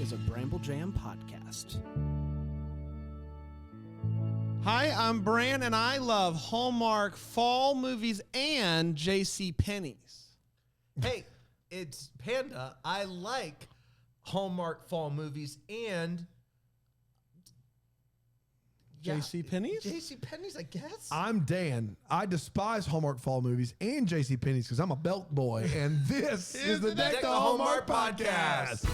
is a Bramble Jam podcast. Hi, I'm Bran, and I love Hallmark fall movies and J.C. Penney's. Hey, it's Panda. I like Hallmark fall movies and J.C. Penney's? J.C. Penney's, I guess. I'm Dan. I despise Hallmark fall movies and J.C. Penney's because I'm a belt boy, and this is the Deck the Hallmark podcast.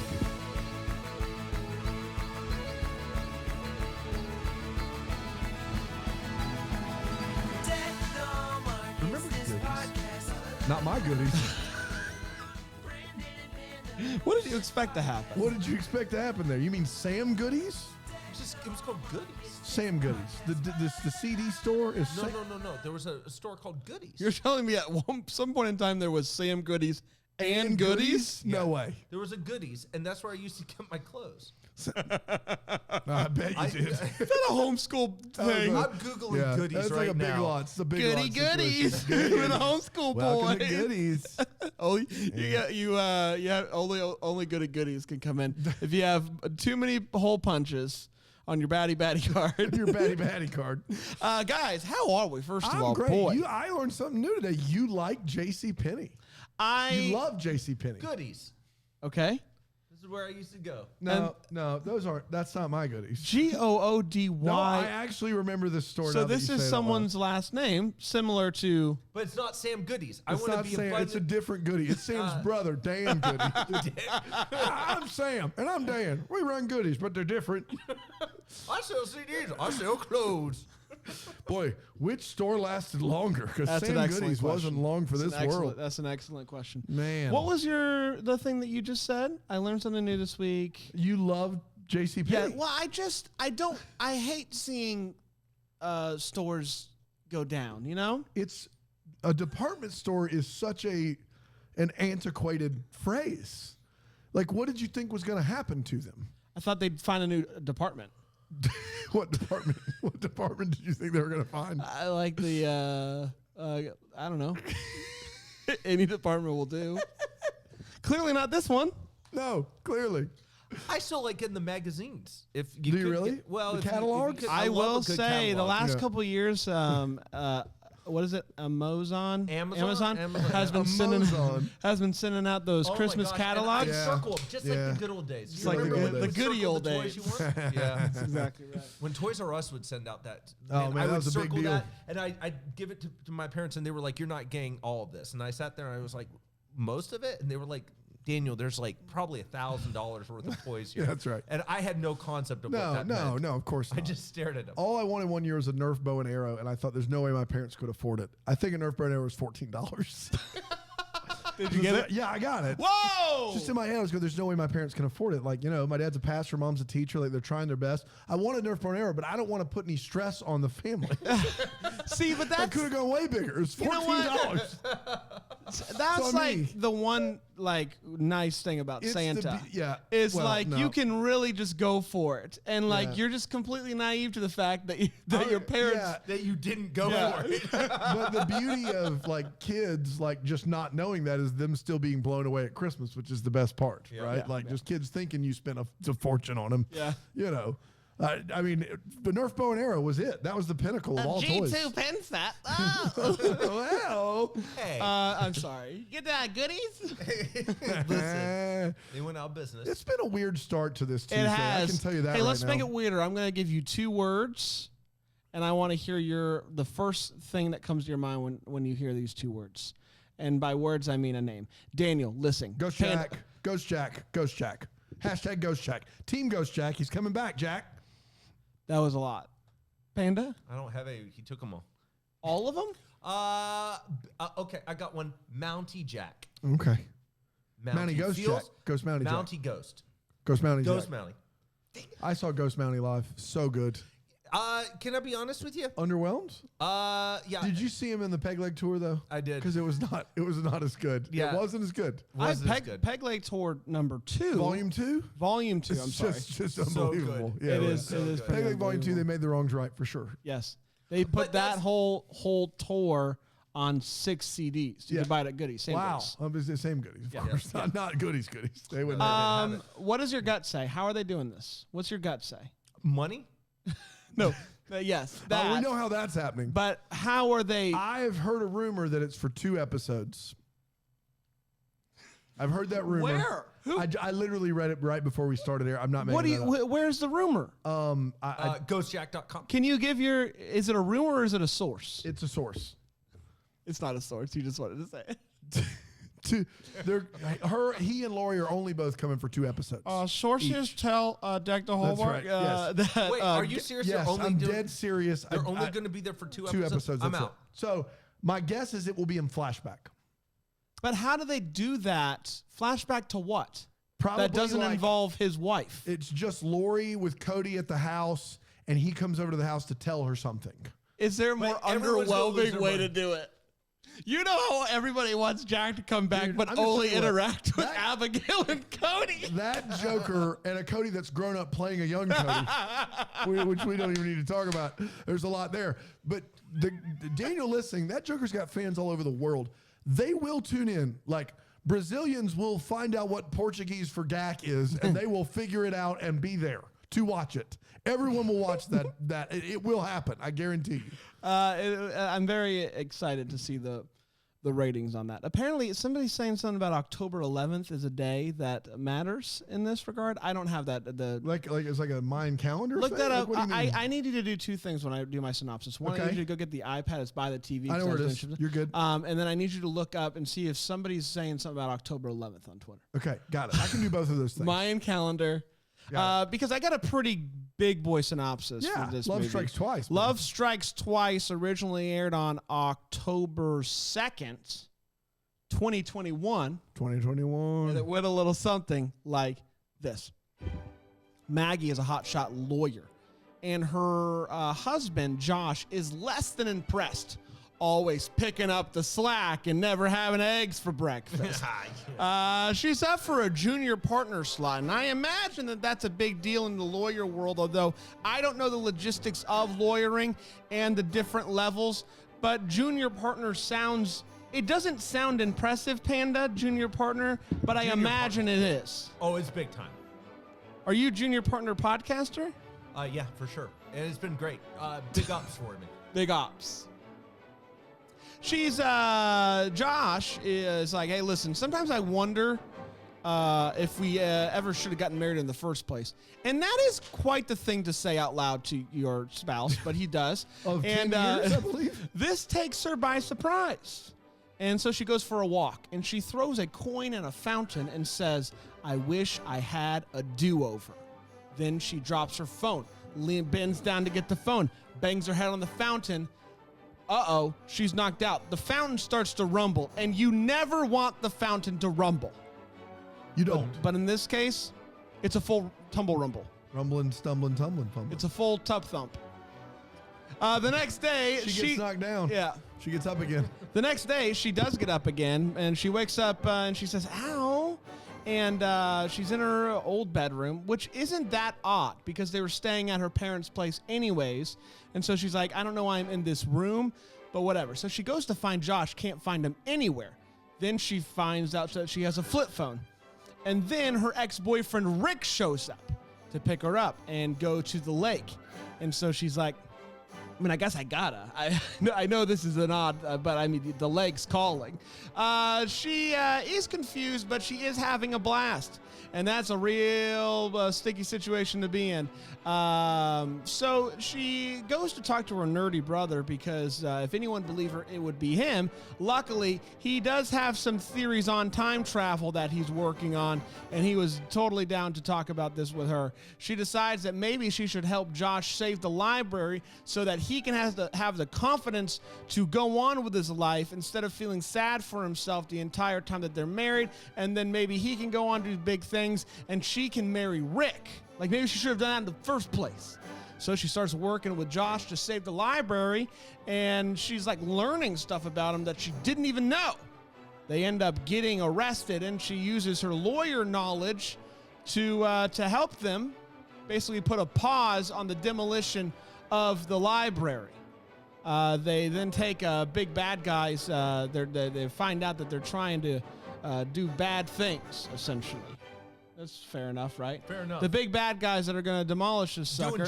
Remember goodies? Not my goodies. What did you expect to happen? What did you expect to happen there? You mean Sam Goodies? It was called Goodies. Sam Goodies. The CD store is No. There was a store called Goodies. You're telling me at some point in time there was Sam Goodies and Goodies? No way. There was a Goodies, and that's where I used to get my clothes. I bet you did. Is that a homeschool thing? I'm Googling Goodies that's right like a big now. lot. It's a big Goody lot Goodies. situation. With a homeschool Welcome boy. to Goodies. Only good at Goodies can come in. If you have too many hole punches on your batty card. Your batty card. Guys, how are we? First of I'm all, great. boy. I learned something new today. You like J.C. Penney. You love J.C. Penney. Goodies. Okay. This is where I used to go. No, those aren't. That's not my Goodies. Goody. No, I actually remember this store. So this is someone's last name, similar to. But it's not Sam Goodies. I It's want to not be Sam. abundant. It's a different Goody. It's Sam's brother, Dan Goody. I'm Sam, and I'm Dan. We run Goodies, but they're different. I sell CDs. I sell clothes. Boy, which store lasted longer? Because That's Sam an excellent Goodies wasn't question. long for this world. That's an excellent question. Man. What was the thing that you just said? I learned something new this week. You love J.C. Penney. Yeah, well, I hate seeing stores go down, you know? It's a department store is such an antiquated phrase. Like, what did you think was going to happen to them? I thought they'd find a new department. What department? What department did you think they were going to find? I like the, I don't know. Any department will do. Clearly not this one. No, clearly. I still like getting the magazines. If you Do you could really? Get, well, The if you catalogs? could- I love will a good say the catalog. last couple of years, what is it? Amazon Amazon? has been Amazon. sending out those Oh my Christmas gosh, catalogs. And I Yeah. circle them just Yeah. like the good old days. It's You like remember the when goody circled old the toys days. you want? Yeah. Exactly right. When Toys R Us would send out that, Oh, man, I that would was a big circle deal. that, and I'd give it to my parents, and they were like, "You're not getting all of this." And I sat there, and I was like, "Most of it?" And they were like, "Daniel, there's like probably $1,000 worth of toys here." Yeah, that's right. And I had no concept of what that meant. No, of course not. I just stared at them. All I wanted one year was a Nerf bow and arrow, and I thought there's no way my parents could afford it. I think a Nerf bow and arrow was $14. Did you get it? Yeah, I got it. Whoa! Just in my head, I was going, there's no way my parents can afford it. Like, my dad's a pastor, mom's a teacher. Like, they're trying their best. I want a Nerf bow and arrow, but I don't want to put any stress on the family. See, but I could have gone way bigger. It's $14. You know what? That's So, I like mean- the one nice thing about It's Santa. well, like no. you can really just go for it, and like Yeah. you're just completely naive to the fact that your parents. Yeah. That you didn't go Yeah. for it. But the beauty of like kids, like just not knowing that is them still being blown away at Christmas, which is the best part, right? Yeah. Like just kids thinking you spent a fortune on them. Yeah. I mean, the Nerf bow and arrow was it. That was the pinnacle of all toys. pin set. Well, Hey, I'm sorry. Get that goodies. listen, they went out of business. it's been a weird start to this Tuesday. It has. I can tell you that. Hey, right let's now. make it weirder. I'm going to give you 2 words, and I want to hear the first thing that comes to your mind when you hear these 2 words. And by words, I mean a name. Daniel, listen. Ghost Jack, Ghost Jack, Ghost Jack. Hashtag Ghost Jack. Team Ghost Jack. He's coming back, Jack. That was a lot. Panda? I don't have he took them all. All of them? Okay, I got one. Mountie Jack. Okay. Mountie Ghost Feels- Jack. Ghost Mountie Jack. Mountie Ghost. Ghost Mountie Ghost Jack. Mountie. I saw Ghost Mountie live. So good. Can I be honest with you? Underwhelmed? Yeah. Did you see him in the Peg Leg tour though? I did. Because it was not as good. Yeah. It wasn't as good. Wasn't as good. Peg Leg Tour number 2. Volume 2? Volume 2, I'm It's sorry. just So unbelievable. good. Yeah, It yeah. is. It is. good. Peg pretty Leg Volume 2, they unbelievable. made the wrongs right for sure. Yes. They put that that's- whole tour on 6 CDs. You Yeah. could buy it at Goodies. Same Wow. Goodies. It's the same goodies, of Yeah. course. Not goodies. They wouldn't have it. What does your gut say? How are they doing this? What's your gut say? Money? No. Yes. That. We know how that's happening. But how are they? I've heard a rumor that it's for 2 episodes. I've heard that rumor. Where? Who? I literally read it right before we started here. I'm not making What do that you? Where's the rumor? up. Ghostjack.com. Can you give your? Is it a rumor or is it a source? It's a source. It's not a source. You just wanted to say it. He and Lori are only both coming for 2 episodes. Sources tell Dr. Hallmark right, yes. that. Wait, are you serious? yes, They're only I'm doing, dead serious. They're only going to be there for 2 2 episodes? episodes. I'm that's out. it. So my guess is it will be in flashback. But how do they do that? Flashback to what? Probably that doesn't like- involve his wife. It's just Lori with Cody at the house, and he comes over to the house to tell her something. Is there a more everyone's gonna lose underwhelming their way mind. to do it? You know how everybody wants Jack to come back, Dude, but I'm just only telling you what, interact with that- Abigail and Cody. That Joker and a Cody that's grown up playing a young Cody, which we don't even need to talk about. There's a lot there. But the Daniel listening, that Joker's got fans all over the world. They will tune in. Like, Brazilians will find out what Portuguese for Gak is, and they will figure it out and be there to watch it. Everyone will watch that. It will happen. I guarantee you. I'm very excited to see the ratings on that. Apparently, somebody's saying something about October 11th is a day that matters in this regard. I don't have that. Like it's like a Mayan calendar. Look thing? that Like, up. what do you mean? I need you to do 2 things when I do my synopsis. One, I Okay. need you to go get the iPad. It's by the TV. I know where it is. doing- You're good. And then I need you to look up and see if somebody's saying something about October 11th on Twitter. Okay, got it. I can do both of those things. Mayan calendar. Because I got a pretty big boy synopsis Yeah, for this Love movie. Strikes Twice, man. Love Strikes Twice originally aired on October 2nd, 2021. 2021. And it went a little something like this. Maggie is a hotshot lawyer, and her husband, Josh, is less than impressed, always picking up the slack and never having eggs for breakfast. She's up for a junior partner slot, and I imagine that that's a big deal in the lawyer world, although I don't know the logistics of lawyering and the different levels, but junior partner sounds... It doesn't sound impressive, Panda, junior partner, but I imagine it is. Oh, it's big time. Are you a junior partner podcaster? Yeah, for sure. And it's been great. Big ups for me. Big ops. She's, Josh is like, hey, listen, sometimes I wonder if we ever should have gotten married in the first place. And that is quite the thing to say out loud to your spouse, but he does. Of 10 and years, I believe. this takes her by surprise. And so she goes for a walk, and she throws a coin in a fountain and says, I wish I had a do-over. Then she drops her phone, bends down to get the phone, bangs her head on the fountain. Uh-oh, she's knocked out. The fountain starts to rumble, and you never want the fountain to rumble. You don't. But in this case, it's a full tumble rumble. Rumbling, stumbling, tumbling, fumbling. It's a full tub thump. The next day, She gets knocked down. Yeah. She gets up again. The next day, she does get up again, and she wakes up and she says, ow. And she's in her old bedroom, which isn't that odd because they were staying at her parents' place anyways. And so she's like, I don't know why I'm in this room, but whatever. So she goes to find Josh, can't find him anywhere. Then she finds out that she has a flip phone. And then her ex-boyfriend Rick shows up to pick her up and go to the lake. And so she's like, I mean, I guess I gotta. I know this is an odd, but I mean, the lake's calling. She is confused, but she is having a blast. And that's a real sticky situation to be in. So she goes to talk to her nerdy brother because if anyone believed her, it would be him. Luckily, he does have some theories on time travel that he's working on, and he was totally down to talk about this with her. She decides that maybe she should help Josh save the library so that he can have the confidence to go on with his life instead of feeling sad for himself the entire time that they're married, and then maybe he can go on to do big things and she can marry Rick. Like maybe she should have done that in the first place. So she starts working with Josh to save the library, and she's like learning stuff about him that she didn't even know. They end up getting arrested, and she uses her lawyer knowledge to help them basically put a pause on the demolition of the library. They then take big bad guys. They find out that they're trying to do bad things, essentially. That's fair enough, right? Fair enough. The big bad guys that are going to demolish this sucker.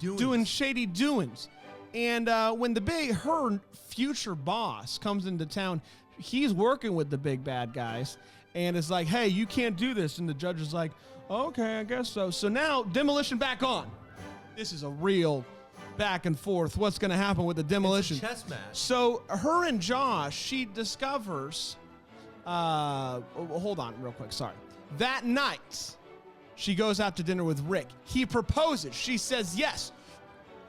Doing shady doings. And when her future boss comes into town, he's working with the big bad guys and is like, hey, you can't do this. And the judge is like, okay, I guess so. So now demolition back on. This is a real back and forth. What's going to happen with the demolition? It's a chess match. So her and Josh, she discovers, hold on real quick. Sorry. That night, she goes out to dinner with Rick. He proposes. She says yes.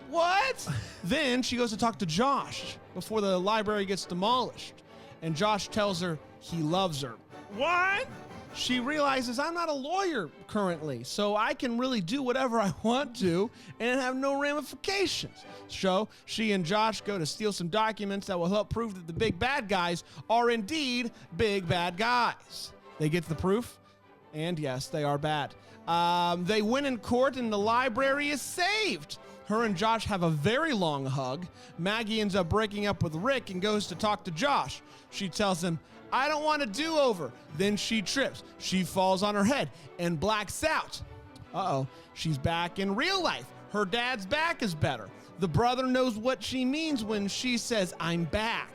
What? Then she goes to talk to Josh before the library gets demolished. And Josh tells her he loves her. What? She realizes I'm not a lawyer currently, so I can really do whatever I want to and have no ramifications. So she and Josh go to steal some documents that will help prove that the big bad guys are indeed big bad guys. They get the proof, and yes, they are bad. They win in court, and the library is saved. Her and Josh have a very long hug. Maggie ends up breaking up with Rick and goes to talk to Josh. She tells him, I don't want a do-over. Then she trips. She falls on her head and blacks out. Uh-oh, she's back in real life. Her dad's back is better. The brother knows what she means when she says, I'm back.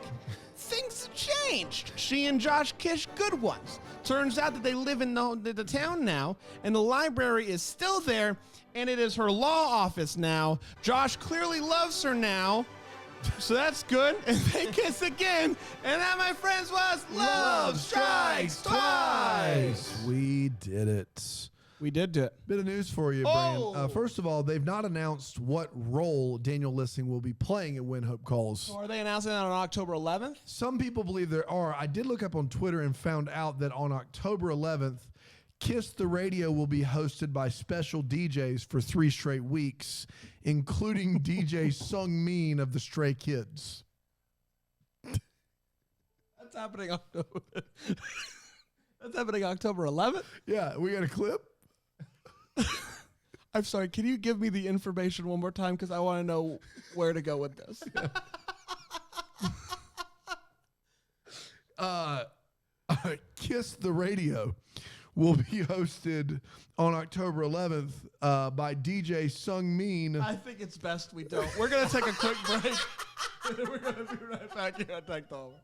Things changed. She and Josh kiss good ones. Turns out that they live in the town now, and the library is still there, and it is her law office now. Josh clearly loves her now, so that's good. And they kiss again, and that, my friends, was Love Strikes Twice. We did it. We did do it. Bit of news for you, Brian. First of all, they've not announced what role Daniel Lissing will be playing in When Hope Calls. So are they announcing that on October 11th? Some people believe there are. I did look up on Twitter and found out that on October 11th, Kiss the Radio will be hosted by special DJs for 3 straight weeks, including DJ Sung Min of the Stray Kids. That's happening October. That's happening October 11th? Yeah, we got a clip. I'm sorry, can you give me the information one more time? Because I want to know where to go with this. Kiss the Radio will be hosted on October 11th by DJ Sung Min. I think it's best we don't. We're going to take a quick break. We're going to be right back here on Tech Talk.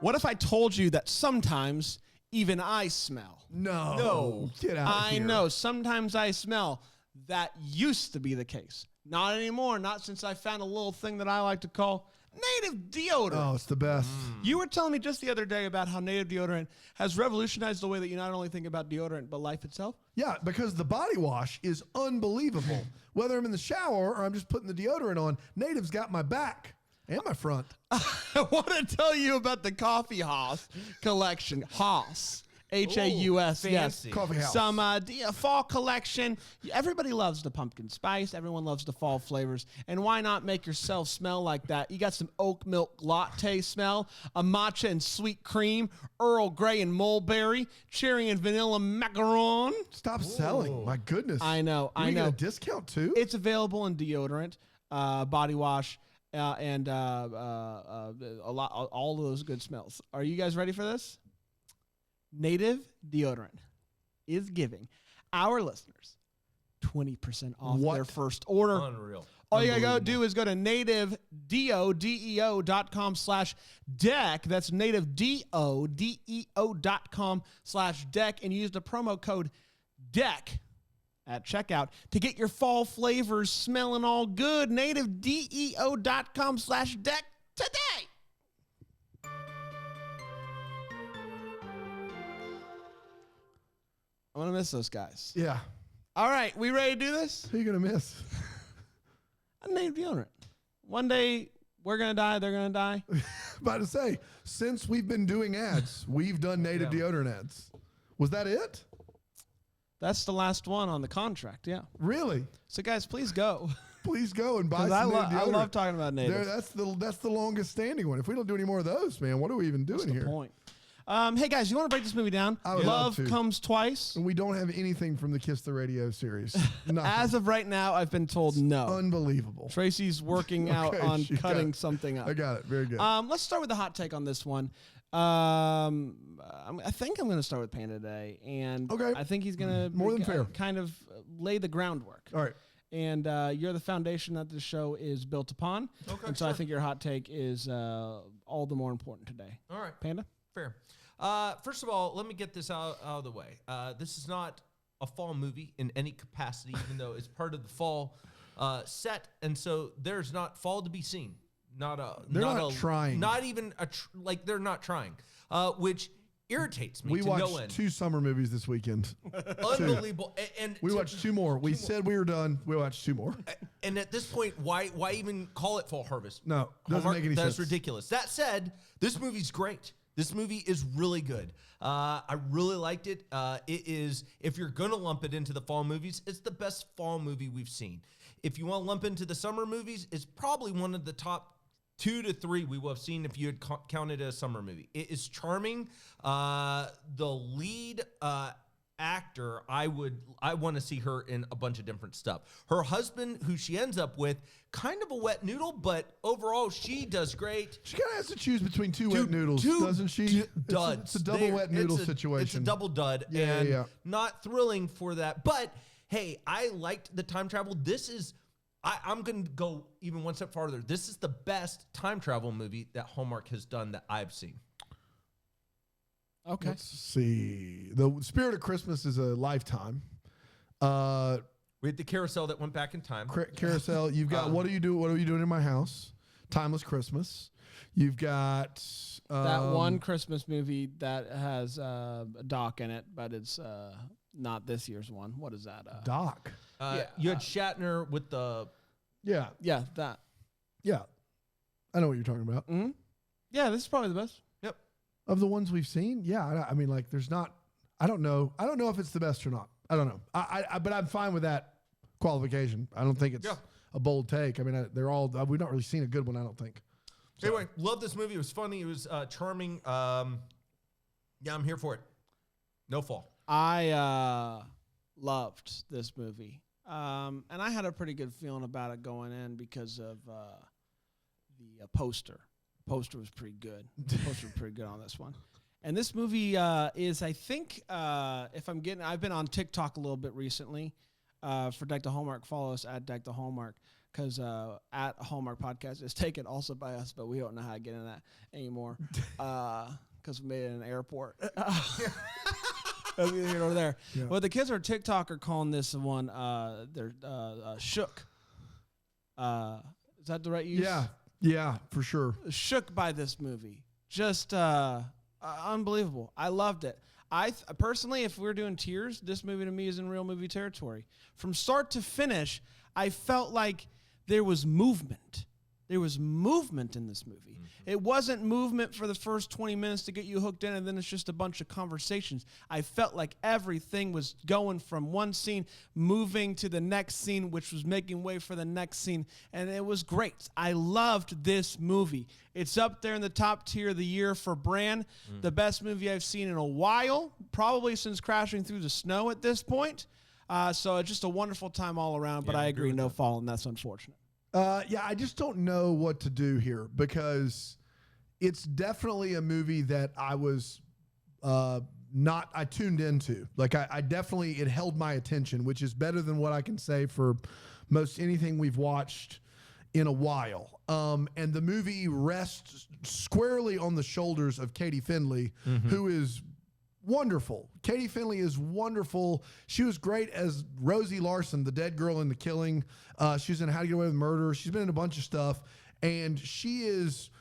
What if I told you that sometimes even I smell? No. Get out of here. I know. Sometimes I smell. That used to be the case. Not anymore. Not since I found a little thing that I like to call native deodorant. Oh, it's the best. You were telling me just the other day about how native deodorant has revolutionized the way that you not only think about deodorant, but life itself. Yeah, because the body wash is unbelievable. Whether I'm in the shower or I'm just putting the deodorant on, Native's got my back and my front. I want to tell you about the Coffee House collection. Haus. Haus, yes. Coffee House. Some fall collection. Everybody loves the pumpkin spice. Everyone loves the fall flavors. And why not make yourself smell like that? You got some oat milk latte smell, a matcha and sweet cream, Earl Grey and mulberry, cherry and vanilla macaron. Stop selling. My goodness. I know. Do we get a discount too? It's available in deodorant, body wash, and all of those good smells. Are you guys ready for this? Native Deodorant is giving our listeners 20% off their first order. Unreal. All you gotta do is go to nativedeo.com/deck. That's nativedeo.com/deck and use the promo code DECK at checkout to get your fall flavors smelling all good. nativedeo.com/deck today. I'm going to miss those guys. Yeah. All right, we ready to do this? Who are you going to miss? A native deodorant. One day, we're going to die, they're going to die. About to say, since we've been doing ads, we've done native deodorant ads. Was that it? That's the last one on the contract, yeah. Really? So, guys, please go. Please go and buy some I native deodorant. love talking about native. That's the longest standing one. If we don't do any more of those, man, what are we even doing That's the here? point. Hey guys, you want to break this movie down? I would love to. Comes Twice. And we don't have anything from the Kiss the Radio series. Nothing. As of right now, I've been told no. Unbelievable. Tracy's working out on cutting something up. I got it. Very good. Let's start with the hot take on this one. I think I'm going to start with Panda today, and I think he's going to more than fair kind of lay the groundwork. All right. And you're the foundation that this show is built upon. Okay, and so I think your hot take is all the more important today. All right. Panda? Fair. First of all, let me get this out of the way. This is not a fall movie in any capacity, even though it's part of the fall set, and so there's not fall to be seen. They're not trying. Not even they're not trying, which irritates me. We to no watched end. 2 summer movies this weekend. Unbelievable. And we watched 2 more. We said we were done. We watched 2 more. And at this point, why even call it Fall Harvest? No, doesn't make any sense. That's ridiculous. That said, this movie's great. This movie is really good. I really liked it. It is, if you're going to lump it into the fall movies, it's the best fall movie we've seen. If you want to lump into the summer movies, it's probably one of the top 2 to 3 we will have seen if you had counted it a summer movie. It is charming. The lead actor, I want to see her in a bunch of different stuff. Her husband, who she ends up with, kind of a wet noodle, but overall she does great. She kind of has to choose between two wet noodles, doesn't she? Duds. It's a double wet noodle situation. It's a double dud, not thrilling for that. But hey, I liked the time travel. This is. I'm going to go even one step farther. This is the best time travel movie that Hallmark has done that I've seen. Okay. Let's see. The Spirit of Christmas is a Lifetime. We had the Carousel that went back in time. Carousel. You've got What Are You Doing in My House? Timeless Christmas. You've got that one Christmas movie that has a Doc in it, but it's not this year's one. What is that? Doc. You had Shatner with the... Yeah, that. Yeah. I know what you're talking about. Mm-hmm. Yeah, this is probably the best. Yep. Of the ones we've seen? Yeah. I mean, like, there's not... I don't know. I don't know if it's the best or not. I don't know. But I'm fine with that qualification. I don't think it's a bold take. I mean, they're all... We've not really seen a good one, I don't think. So. Anyway, love this movie. It was funny. It was charming. I'm here for it. No fall. I loved this movie. And I had a pretty good feeling about it going in because of the poster. The poster was pretty good. The poster was pretty good on this one. And this movie is, I think, I've been on TikTok a little bit recently for Deck the Hallmark. Follow us at Deck the Hallmark because at Hallmark Podcast is taken also by us, but we don't know how to get in that anymore because we made it in an airport. Over there. Yeah. Well, the kids on TikTok are calling this one they're shook. Is that the right use? Yeah, for sure. Shook by this movie. Just unbelievable. I loved it. Personally, if we're doing tiers, this movie to me is in real movie territory. From start to finish, I felt like there was movement. There was movement in this movie. Mm-hmm. It wasn't movement for the first 20 minutes to get you hooked in, and then it's just a bunch of conversations. I felt like everything was going from one scene, moving to the next scene, which was making way for the next scene, and it was great. I loved this movie. It's up there in the top tier of the year for Bran, the best movie I've seen in a while, probably since Crashing Through the Snow at this point. So it's just a wonderful time all around, but I agree, no fall, and that's unfortunate. I just don't know what to do here because it's definitely a movie that I was I tuned into. Like I definitely, it held my attention, which is better than what I can say for most anything we've watched in a while. And the movie rests squarely on the shoulders of Katie Findlay, who is wonderful. Katie Findlay is wonderful. She was great as Rosie Larson, the dead girl in The Killing. She was in How to Get Away with Murder. She's been in a bunch of stuff, and she is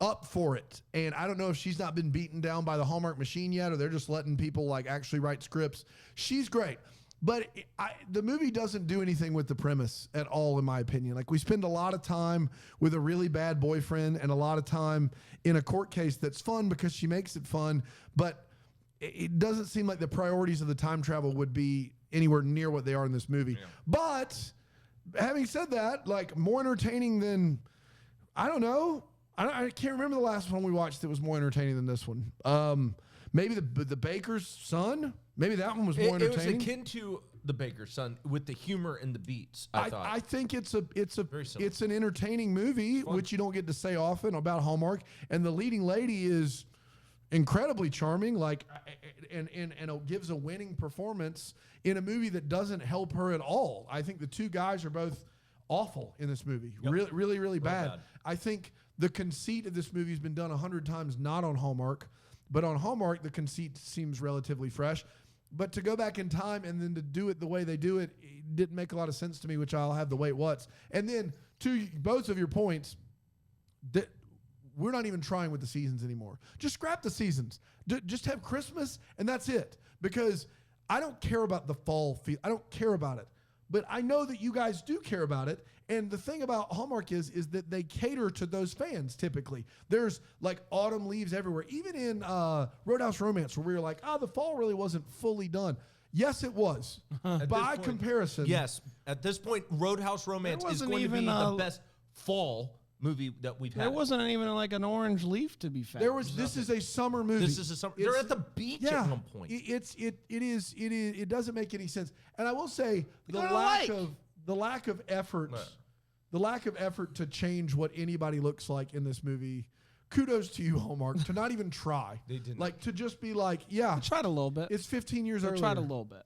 up for it. And I don't know if she's not been beaten down by the Hallmark machine yet, or they're just letting people like actually write scripts. She's great. But the movie doesn't do anything with the premise at all, in my opinion. Like, we spend a lot of time with a really bad boyfriend and a lot of time in a court case that's fun because she makes it fun, but it doesn't seem like the priorities of the time travel would be anywhere near what they are in this movie. Yeah. But having said that, like, more entertaining than, I don't know, I can't remember the last one we watched that was more entertaining than this one. Maybe the baker's son. Maybe that one was more entertaining. It was akin to the baker's son with the humor and the beats. I think it's an entertaining movie, Fun. which you don't get to say often about Hallmark. And the leading lady is incredibly charming, and gives a winning performance in a movie that doesn't help her at all. I think the two guys are both awful in this movie. Yep. Really bad. I think the conceit of this movie has been done 100 times, not on Hallmark, but on Hallmark, the conceit seems relatively fresh. But to go back in time and then to do it the way they do it, it didn't make a lot of sense to me, which I'll have the wait what's. And then to both of your points, that we're not even trying with the seasons anymore. Just scrap the seasons. Just have Christmas, and that's it. Because I don't care about the fall feel. I don't care about it. But I know that you guys do care about it. And the thing about Hallmark is that they cater to those fans typically. There's like autumn leaves everywhere. Even in Roadhouse Romance, where we were like, the fall really wasn't fully done. Yes, it was. By comparison. Yes. At this point, Roadhouse Romance is going to be the best fall movie that we've had. There wasn't even like an orange leaf to be found. This is a summer movie. This is a summer. They're at the beach at one point. It doesn't make any sense. And I will say the lack of effort, the lack of effort to change what anybody looks like in this movie. Kudos to you, Hallmark, to not even try. They didn't. Like to just be like, yeah, They tried a little bit. it's 15 years earlier. They tried a little bit.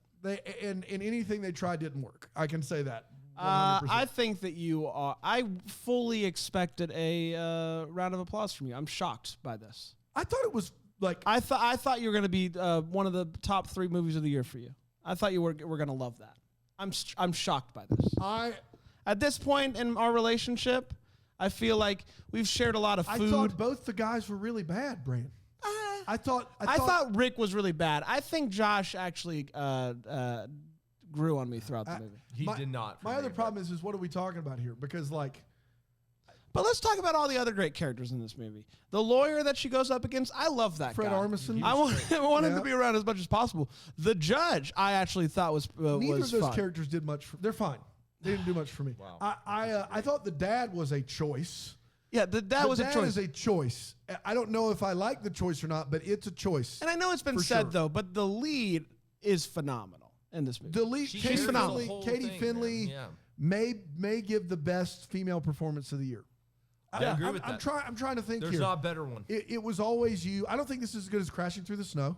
And anything they tried didn't work. I can say that. 100%. I think that you are. I fully expected a round of applause from you. I'm shocked by this. I thought it was like I thought you were going to be one of the top 3 movies of the year for you. I thought you were going to love that. I'm shocked by this. At this point in our relationship, I feel like we've shared a lot of food. I thought both the guys were really bad, Brandon. I thought Rick was really bad. I think Josh actually grew on me throughout the movie. He did not. My other problem is what are we talking about here? Because But let's talk about all the other great characters in this movie. The lawyer that she goes up against, I love that Fred guy. Armisen. I want him to be around as much as possible. The judge, I actually thought was neither of those fun. characters did much. They're fine. They didn't do much for me. Wow. I thought the dad was a choice. Yeah, the dad was a choice. Is a choice. I don't know if I like the choice or not, but it's a choice. And I know it's been said though, but the lead is phenomenal in this movie. The lead, She's phenomenal. Katie Findlay may give the best female performance of the year. I agree with that. I'm trying to think. There's not a better one. It was always you. I don't think this is as good as Crashing Through the Snow.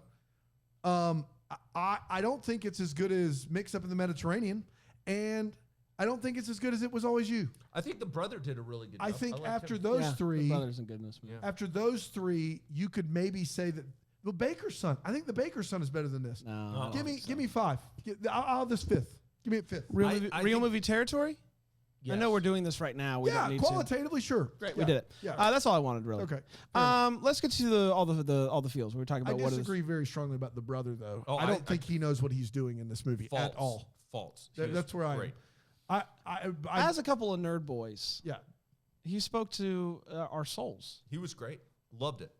I don't think it's as good as Mix Up in the Mediterranean, and I don't think it's as good as It Was Always You. I think the brother did a really good job. I think after him. those three, the brother's in good in this movie. after those 3, you could maybe say that the Baker's Son. I think the Baker's Son is better than this. No. Give me 5. I'll have this 5th. Give me a 5th. Real movie territory? Yes. I know we're doing this right now. We don't need qualitatively, sure. Great, yeah. we did it. Yeah. That's all I wanted, really. Okay. Let's get to all the feels. We were talking about I disagree very strongly about the brother, though. Oh, I don't think he knows what he's doing in this movie at all. False. That's where great. I As a couple of nerd boys, yeah. he spoke to our souls. He was great. Loved it.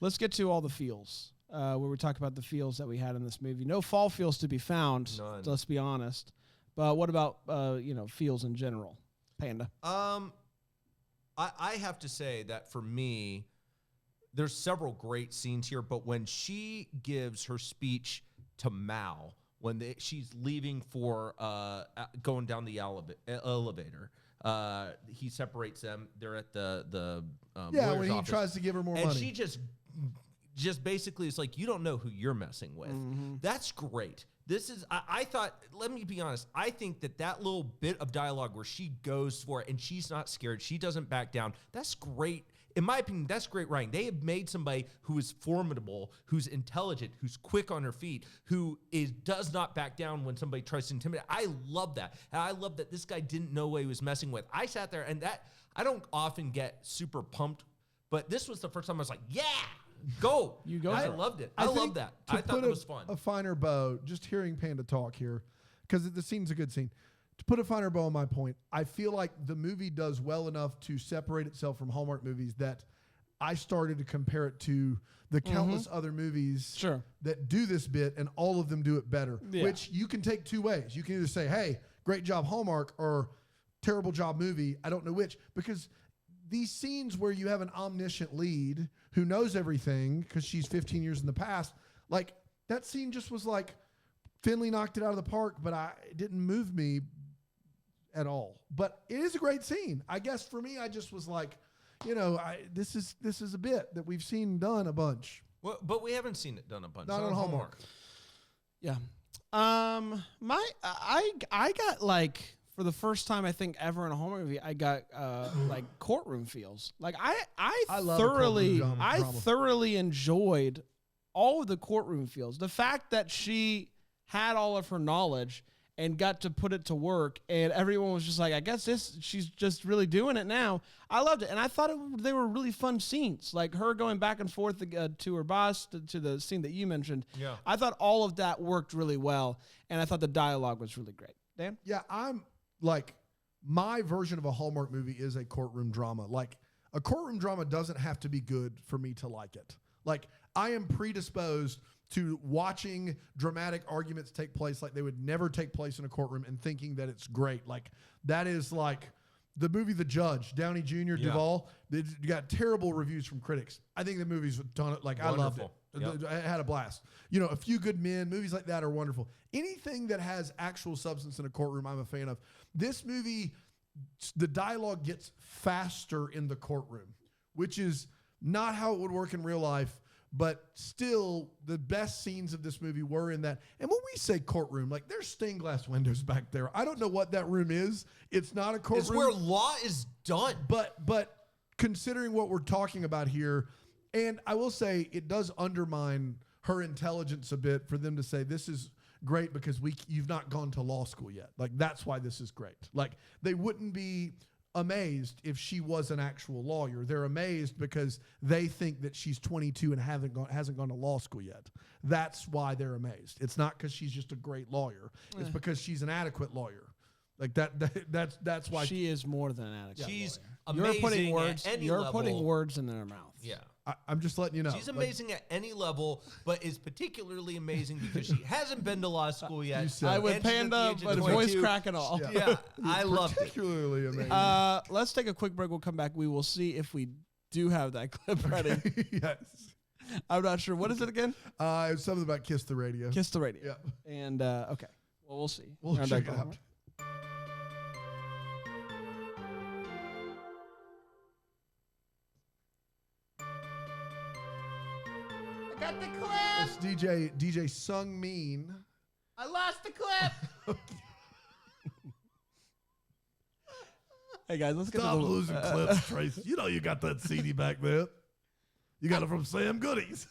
Let's get to all the feels, where we talk about the feels that we had in this movie. No fall feels to be found. None. Let's be honest. But what about feels in general, Panda? I have to say that for me, there's several great scenes here. But when she gives her speech to Mal, when she's leaving for going down the elevator, he separates them. They're at the lawyer's when he office, tries to give her more and money. she just basically is like, you don't know who you're messing with. Mm-hmm. That's great. This is, I thought, let me be honest, I think that little bit of dialogue where she goes for it and she's not scared, she doesn't back down, that's great. In my opinion, that's great writing. They have made somebody who is formidable, who's intelligent, who's quick on her feet, who does not back down when somebody tries to intimidate. I love that. And I love that this guy didn't know what he was messing with. I sat there and I don't often get super pumped, but this was the first time I was like, yeah, go. You go. I loved it. I loved that. I thought it was fun. A finer bow, just hearing Panda talk here, because the scene's a good scene. To put a finer bow on my point, I feel like the movie does well enough to separate itself from Hallmark movies that I started to compare it to the countless other movies that do this bit, and all of them do it better, which you can take 2 ways. You can either say, hey, great job Hallmark, or terrible job movie. I don't know which, because these scenes where you have an omniscient lead who knows everything because she's 15 years in the past, like that scene just was like Findlay knocked it out of the park, but it didn't move me at all. But it is a great scene. I guess for me, I just was like, this is a bit that we've seen done a bunch. Well, but we haven't seen it done a bunch. Not on Hallmark. Yeah. I got like, for the first time I think ever in a Hallmark movie, I got like courtroom feels. Like I love thoroughly enjoyed all of the courtroom feels. The fact that she had all of her knowledge and got to put it to work, and everyone was just like, I guess she's just really doing it now. I loved it, and I thought they were really fun scenes, like her going back and forth to her boss, to the scene that you mentioned. Yeah. I thought all of that worked really well, and I thought the dialogue was really great. Dan? Yeah, I'm like, my version of a Hallmark movie is a courtroom drama. Like, a courtroom drama doesn't have to be good for me to like it. Like, I am predisposed to watching dramatic arguments take place like they would never take place in a courtroom and thinking that it's great. Like, that is like the movie The Judge, Downey Jr., Duvall. It got terrible reviews from critics. I think the movie's done it. Like, Wonderful. I loved it. Yep. I had a blast. A Few Good Men, movies like that are wonderful. Anything that has actual substance in a courtroom, I'm a fan of. This movie, the dialogue gets faster in the courtroom, which is not how it would work in real life. But still, the best scenes of this movie were in that. And when we say courtroom, like, there's stained glass windows back there. I don't know what that room is. It's not a courtroom. It's where law is done. But considering what we're talking about here, and I will say it does undermine her intelligence a bit for them to say this is great because you've not gone to law school yet. Like, that's why this is great. Like, they wouldn't be amazed if she was an actual lawyer. They're amazed because they think that she's 22 and hasn't gone to law school yet. That's why they're amazed. It's not because she's just a great lawyer. It's because she's an adequate lawyer. Like that's why she is more than an adequate. She's lawyer. amazing at any level. You're putting words in their mouth. Yeah. I'm just letting you know. She's amazing at any level, but is particularly amazing because she hasn't been to law school yet. I would Panda, but voice crack and all. Yeah, I love it. Particularly amazing. Let's take a quick break. We'll come back. We will see if we do have that clip ready. Yes. I'm not sure. What is it again? It's something about Kiss the Radio. Kiss the Radio. Yeah. And, okay. Well, we'll see. We'll check it out. Got the clip. It's DJ Sung Mean. I lost the clip. Hey guys, let's get Stop losing clips, Trace. You know you got that CD back there. You got it from Sam Goodies.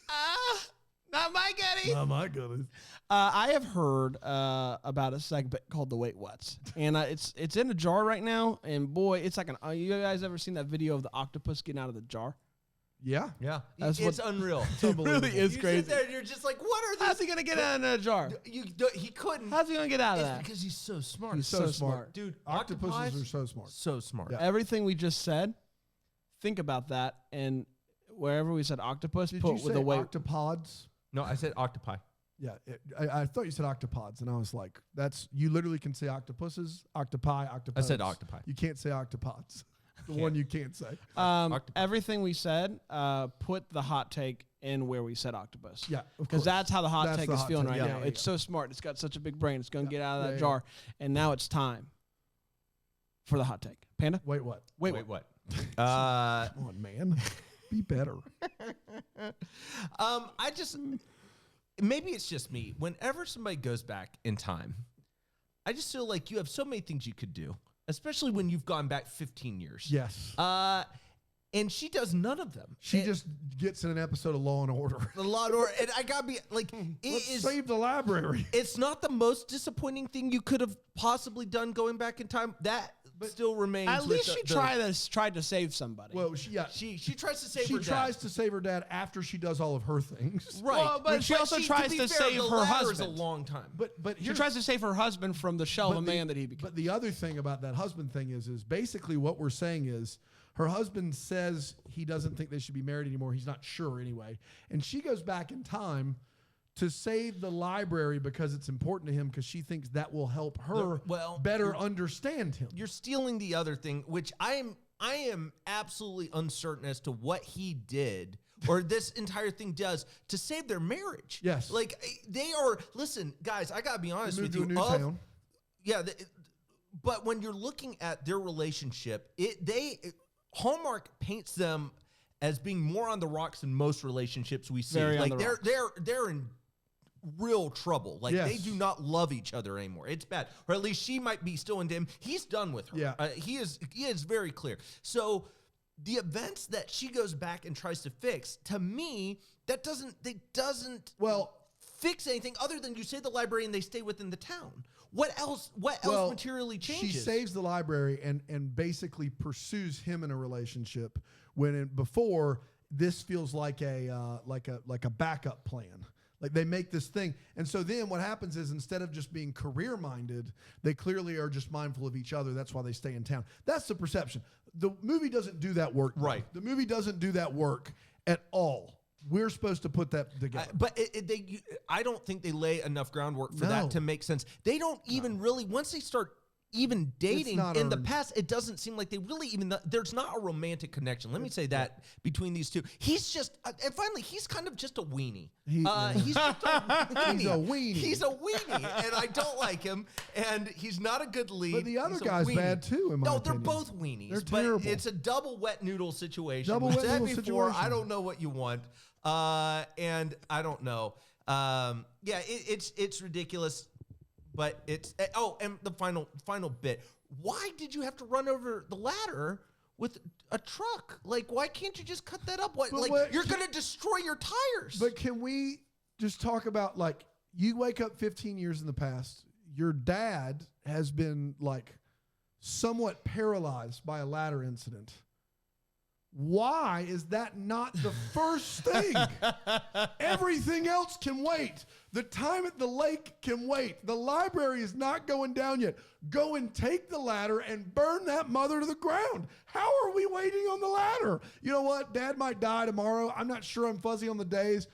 Not my goodies. Not my goodies. I have heard about a segment called the Wait What's, and it's in a jar right now. And boy, it's like you guys ever seen that video of the octopus getting out of the jar? Yeah. Yeah. That's it's unreal. It really is You crazy. sit there and you're just like, what are these? How's he gonna get out of a jar? He couldn't. How's he gonna get out of It's that? because he's so smart. He's so smart. Dude, Octopuses are so smart. So smart. Yeah. Everything we just said, think about that, and wherever we said octopus, Did put you with say a wait. No, octopods? I said octopi. Yeah, I thought you said octopods, and I was like, you literally can say octopuses, octopi, octopods. I said octopi. You can't say octopods. The one you can't say. Everything we said, put the hot take in where we said octopus. Yeah, because that's how the hot That's take the is hot feeling take. right Yeah, now. yeah, It's so smart. It's got such a big brain. It's going to get out of that Yeah, jar. And now it's time for the hot take. Panda? Wait, what? Wait, what? Come on, man. Be better. Maybe it's just me. Whenever somebody goes back in time, I just feel like you have so many things you could do, especially when you've gone back 15 years. Yes. And she does none of them. She just gets in an episode of Law and Order. The Law and Order, and I gotta be like, Save the library. It's not the most disappointing thing you could have possibly done going back in time. That still remains. At least she tried to save somebody. Well, she tries to save her dad. She tries to save her dad after she does all of her things. Right. Well, but she also tries to save her husband. Is a long time. But she tries to save her husband from the shell of a man that he became. But the other thing about that husband thing is basically what we're saying is her husband says he doesn't think they should be married anymore. He's not sure anyway. And she goes back in time to save the library because it's important to him because she thinks that will help her better understand him. You're stealing the other thing, which I'm I am absolutely uncertain as to what he did or this entire thing does to save their marriage. Yes. Like they are, listen, guys, I gotta be honest with you. Moved to a new town. Yeah. But when you're looking at their relationship, Hallmark paints them as being more on the rocks than most relationships we see. Very on like the rocks. they're in real trouble. Like Yes. they do not love each other anymore. It's bad. Or at least she might be still into him. He's done with her. Yeah. He is very clear. So the events that she goes back and tries to fix, to me, that doesn't fix anything other than you save the library and they stay within the town. What else materially changes? She saves the library and basically pursues him in a relationship when before this feels like a backup plan. Like they make this thing. And so then what happens is instead of just being career minded, they clearly are just mindful of each other. That's why they stay in town. That's the perception. The movie doesn't do that work. Right. The movie doesn't do that work at all. We're supposed to put that together. But I don't think they lay enough groundwork for that to make sense. They don't even really, once they start even dating in the past, it doesn't seem like they really even, there's not a romantic connection. Let me say that between these two. He's just, and finally, he's kind of just a weenie. He's just a weenie. He's a weenie. He's a weenie, and I don't like him, and he's not a good lead. But the other He's a guy's weenie. bad too, in my No, they're opinion. both weenies. They're but terrible. It's a double wet noodle situation. Double We wet said noodle before, situation. I don't know what you want. And I don't know. It's ridiculous, but it's and the final bit. Why did you have to run over the ladder with a truck? Like, why can't you just cut that up? You're going to destroy your tires. But can we just talk about, like, you wake up 15 years in the past, your dad has been, like, somewhat paralyzed by a ladder incident. Why is that not the first thing? Everything else can wait. The time at the lake can wait. The library is not going down yet. Go and take the ladder and burn that mother to the ground. How are we waiting on the ladder? You know what? Dad might die tomorrow. I'm not sure. I'm fuzzy on the days.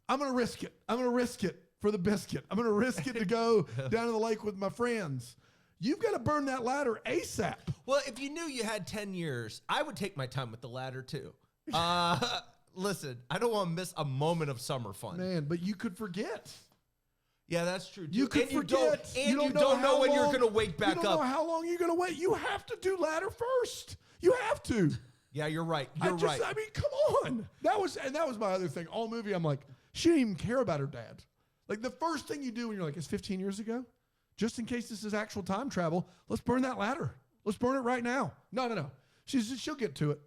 I'm going to risk it. I'm going to risk it for the biscuit. I'm going to risk it to go down to the lake with my friends. You've got to burn that ladder ASAP. Well, if you knew you had 10 years, I would take my time with the ladder too. Listen, I don't want to miss a moment of summer fun. Man, but you could forget. Yeah, that's true. Too. You could forget. You don't know when you're going to wake back up. You don't know how long you're going to wait. You have to do ladder first. You have to. Yeah, you're right. I mean, come on. That was my other thing. All movie, I'm like, she didn't even care about her dad. Like, the first thing you do when you're like, it's 15 years ago? Just in case this is actual time travel, let's burn that ladder. Let's burn it right now. No. She'll get to it.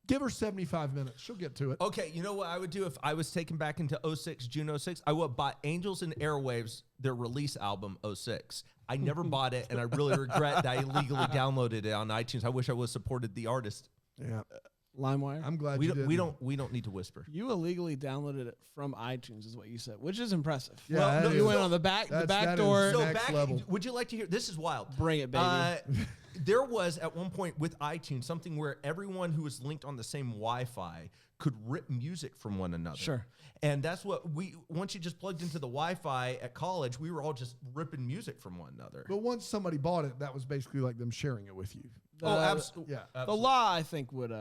Give her 75 minutes. She'll get to it. Okay, you know what I would do if I was taken back into 06, June 06? I would buy Angels and Airwaves, their release album, 06. I never bought it, and I really regret that I illegally downloaded it on iTunes. I wish I would have supported the artist. Yeah. LimeWire. I'm glad we you don't, did. we don't need to whisper. You illegally downloaded it from iTunes, is what you said, which is impressive. Yeah, well, that you is- went on the back that door. is So next back, level. would you like to hear? This is wild. Bring it, baby. There was at one point with iTunes something where everyone who was linked on the same Wi-Fi could rip music from one another. Sure. And that's what once you just plugged into the Wi-Fi at college, we were all just ripping music from one another. But once somebody bought it, that was basically like them sharing it with you. Absolutely. Yeah. The law, I think, would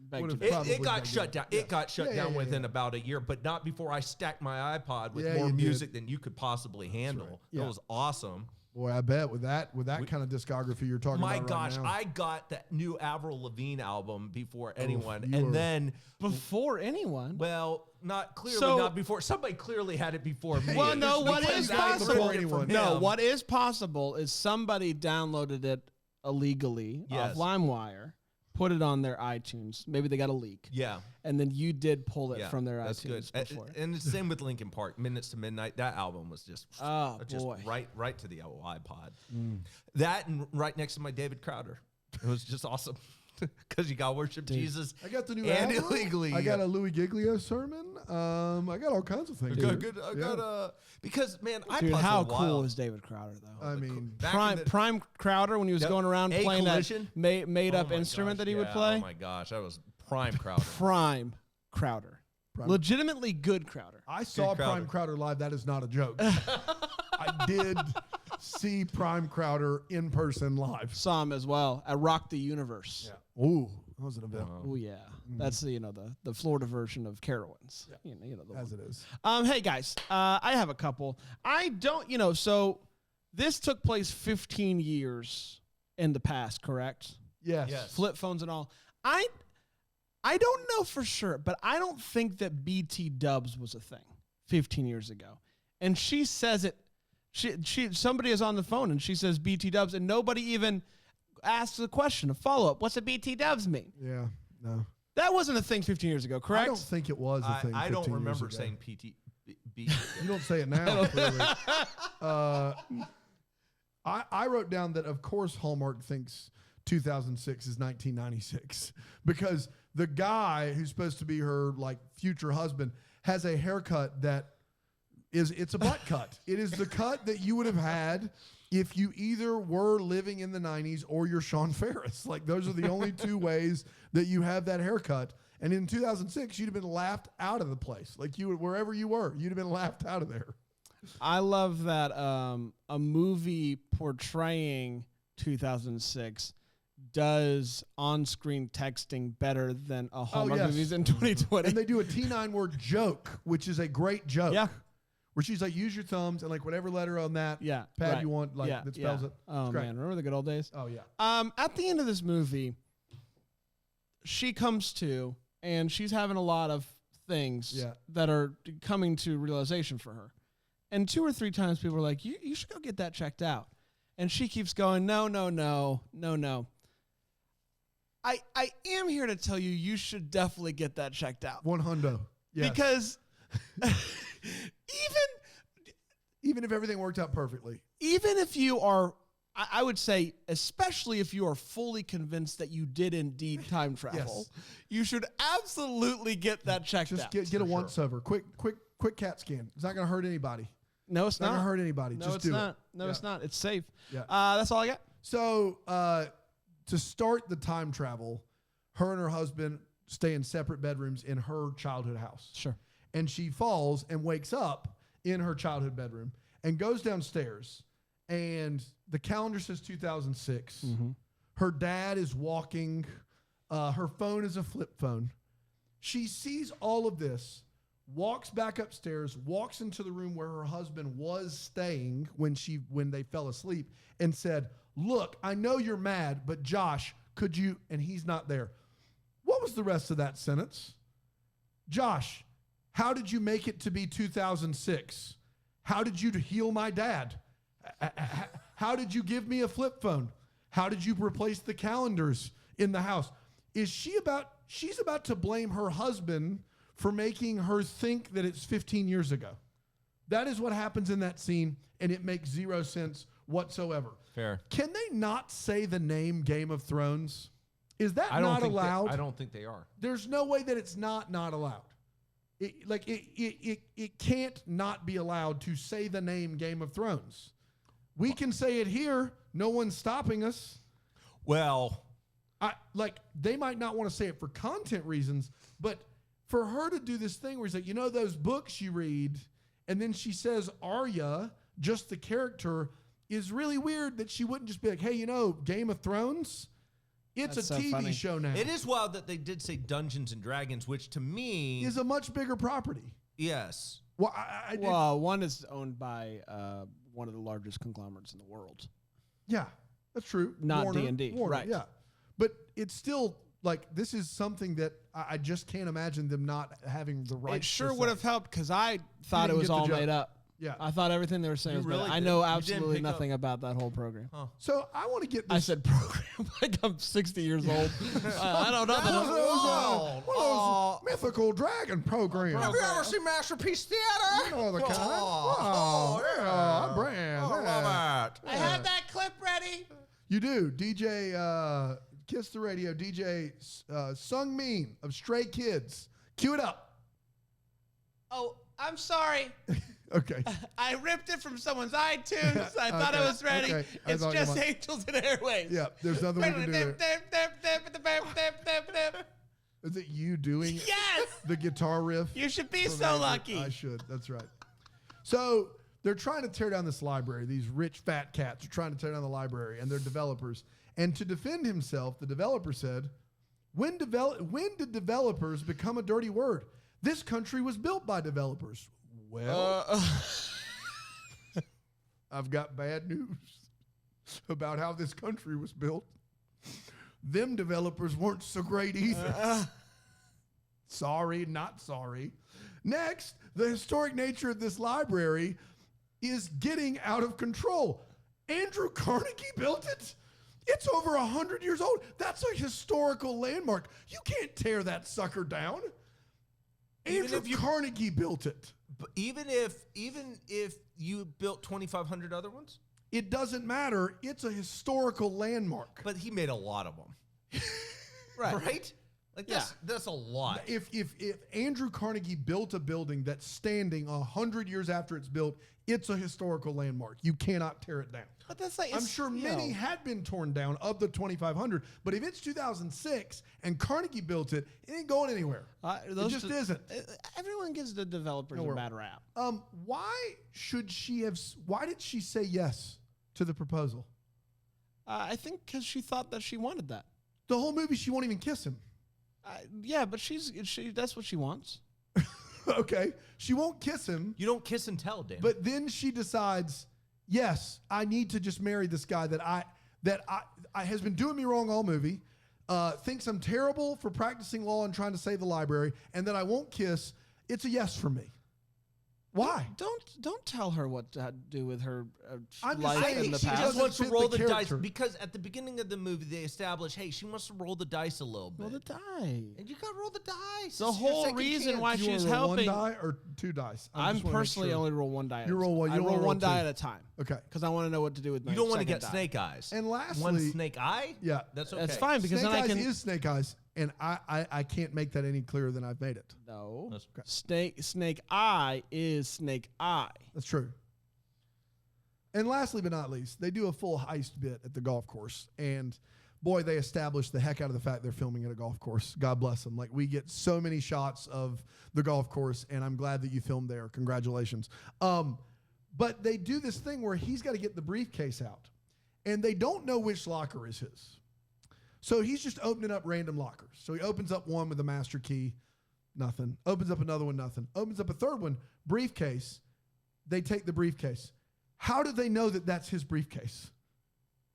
beg Would've to It, probably it got been shut good. down. Yeah. It got shut down Yeah. within about a year, but not before I stacked my iPod with Yeah, more you did. music than you could possibly handle. right. Yeah. It was awesome. Boy, I bet with that kind of discography you're talking My about gosh, right now. I got that new Avril Lavigne album before anyone, you were- and then before anyone. well, not clearly So- not before. Somebody clearly had it before me. Well, no, what Because is I possible? ripped it from No, him. what is possible is somebody downloaded it illegally Yes. off LimeWire, put it on their iTunes. Maybe they got a leak. Yeah, and then you did pull it yeah, from their that's iTunes good. before. And it's the same with Linkin Park. Minutes to Midnight. That album was just just boy. right to the iPod. That and right next to my David Crowder. It was just awesome because you got to worship Jesus. I got the new and album. illegally. I got a Louis Giglio sermon. I got all kinds of things. I dude. got because man, iPods Dude, how are wild. cool is David Crowder though? I mean, Back in the- Prime Crowder when he was Yep. going around A playing Collision? that made Oh up my instrument gosh, that he would yeah. play. Oh my gosh, that was prime Crowder. Prime Crowder. Legitimately good Crowder. I saw Crowder. Prime Crowder live. That is not a joke. I did see Prime Crowder in person live. Saw him as well at Rock the Universe. Ooh, was an event. Oh yeah, that's the the Florida version of Carowinds. Yeah. The As one. it is. Hey guys, I have a couple. I don't, so this took place 15 years in the past, correct? Yes. Flip phones and all. I don't know for sure, but I don't think that BT Dubs was a thing 15 years ago. And she says it. Somebody is on the phone and she says BT Dubs, and nobody even asks a question, a follow up. What's a BT Dubs mean? Yeah. No. That wasn't a thing 15 years ago, correct? I don't think it was a thing. I don't 15 years remember ago. saying PT. You don't say it now. Clearly. I wrote down that of course Hallmark thinks 2006 is 1996 because the guy who's supposed to be her future husband has a haircut that it's a butt cut. It is the cut that you would have had if you either were living in the 90s or you're Sean Ferris. Those are the only two ways that you have that haircut. And in 2006, you'd have been laughed out of the place. Wherever you were, you'd have been laughed out of there. I love that a movie portraying 2006 does on-screen texting better than a Hallmark movies in 2020. And they do a T9 word joke, which is a great joke. Yeah. Where she's like, use your thumbs and whatever letter on that pad you want, that spells it. Oh man, remember the good old days? Oh yeah. At the end of this movie, she comes to, and she's having a lot of things that are coming to realization for her. And 2 or 3 times people are like, you should go get that checked out. And she keeps going, no. I am here to tell you should definitely get that checked out. 100. Yes. Because even if everything worked out perfectly. Even if you are, I would say, especially if you are fully convinced that you did indeed time travel, you should absolutely get that checked out. Just get a once-over. Quick CAT scan. It's not going to hurt anybody. No, it's not. Not going to hurt anybody. No, Just it's do not. it. No, it's not. It's safe. Yeah. That's all I got. So to start the time travel, her and her husband stay in separate bedrooms in her childhood house. Sure. And she falls and wakes up in her childhood bedroom and goes downstairs, and the calendar says 2006. Mm-hmm. Her dad is walking. Her phone is a flip phone. She sees all of this, walks back upstairs, walks into the room where her husband was staying when they fell asleep, and said, "Look, I know you're mad, but Josh, could you?" And he's not there. What was the rest of that sentence? Josh, how did you make it to be 2006? How did you heal my dad? How did you give me a flip phone? How did you replace the calendars in the house? She's about to blame her husband for making her think that it's 15 years ago. That is what happens in that scene, and it makes zero sense whatsoever. Fair. Can they not say the name Game of Thrones? Is that not allowed? I don't think they are. There's no way that it's not allowed. It can't not be allowed to say the name Game of Thrones. We can say it here. No one's stopping us. Well, they might not want to say it for content reasons, but for her to do this thing where he's like, those books you read, and then she says Arya, just the character, is really weird that she wouldn't just be like, hey, Game of Thrones? It's That's a so TV funny. show now. it is wild that they did say Dungeons and Dragons, which to me is a much bigger property. yes. Well, One is owned by one of the largest conglomerates in the world. yeah, that's true. Not Warner, D&D, Warner, right. Yeah, but it's still this is something that I just can't imagine them not having the right. It sure would have helped because I thought didn't it was get the all joke. made up. Yeah. I thought everything they were saying You was made really up. I did? know You didn't absolutely pick up- nothing about that whole program. So I want to get this. I said program like I'm 60 years old. I don't know. one of those mythical dragon programs. Have you ever seen Masterpiece Theater? You know the kind. Brand. I love it. I had that clip ready. You do. DJ Kiss the Radio, DJ Sung Mean of Stray Kids. Cue it up. Oh, I'm sorry. Okay. I ripped it from someone's iTunes. I thought it was ready. Okay. I It's thought you just might- Angels and Airwaves. Yeah, there's nothing we can do there. Is it you doing Yes. the guitar riff? You should be from so Angel? lucky. I should. That's right. So they're trying to tear down this library. These rich fat cats are trying to tear down the library, and they're developers. And to defend himself, the developer said, When did developers become a dirty word? This country was built by developers. Well, I've got bad news about how this country was built. Them developers weren't so great either. Sorry, not sorry. Next, the historic nature of this library is getting out of control. Andrew Carnegie built it? It's over 100 years old. That's a historical landmark. You can't tear that sucker down. Andrew Carnegie built it. But even if you built 2,500 other ones? It doesn't matter. It's a historical landmark. But he made a lot of them. Right? Like that's a lot. If Andrew Carnegie built a building that's standing 100 years after it's built, it's a historical landmark. You cannot tear it down. But that's like, I'm sure many had been torn down of the 2,500, but if it's 2006 and Carnegie built it, it ain't going anywhere. It just isn't. Everyone gives the developers a bad rap. Why did she say yes to the proposal? I think because she thought that she wanted that. The whole movie, she won't even kiss him. Yeah, but that's what she wants. Okay. She won't kiss him. You don't kiss and tell, Dan. But then she decides, yes, I need to just marry this guy that I has been doing me wrong all movie, thinks I'm terrible for practicing law and trying to save the library, and that I won't kiss. It's a yes for me. Why? Don't tell her what to do with her I'm just life saying, in the she past. just wants to fit roll the the dice character. because at the beginning of the movie they establish, hey, she wants to roll the dice a little bit. Roll the die. And you got to roll the dice. The It's your whole second reason chance. why Do you she's wanna roll helping. one die or two dice? I I'm just wanna make personally sure. only roll one die. You roll one. I You roll roll one two. die at a time. Okay. Because I want to know what to do with my You don't want to second get die. snake eyes. And lastly, one snake eye? Yeah. That's okay. That's fine because Snake then I eyes can. is snake eyes, and I can't make that any clearer than I've made it. No. That's Snake eye is snake eye. That's true. And lastly but not least, they do a full heist bit at the golf course. And boy, they establish the heck out of the fact they're filming at a golf course. God bless them. Like, we get so many shots of the golf course, and I'm glad that you filmed there. Congratulations. But they do this thing where he's got to get the briefcase out, and they don't know which locker is his. So he's just opening up random lockers. So he opens up one with a master key, nothing. Opens up another one, nothing. Opens up a third one, briefcase. They take the briefcase. How do they know that that's his briefcase?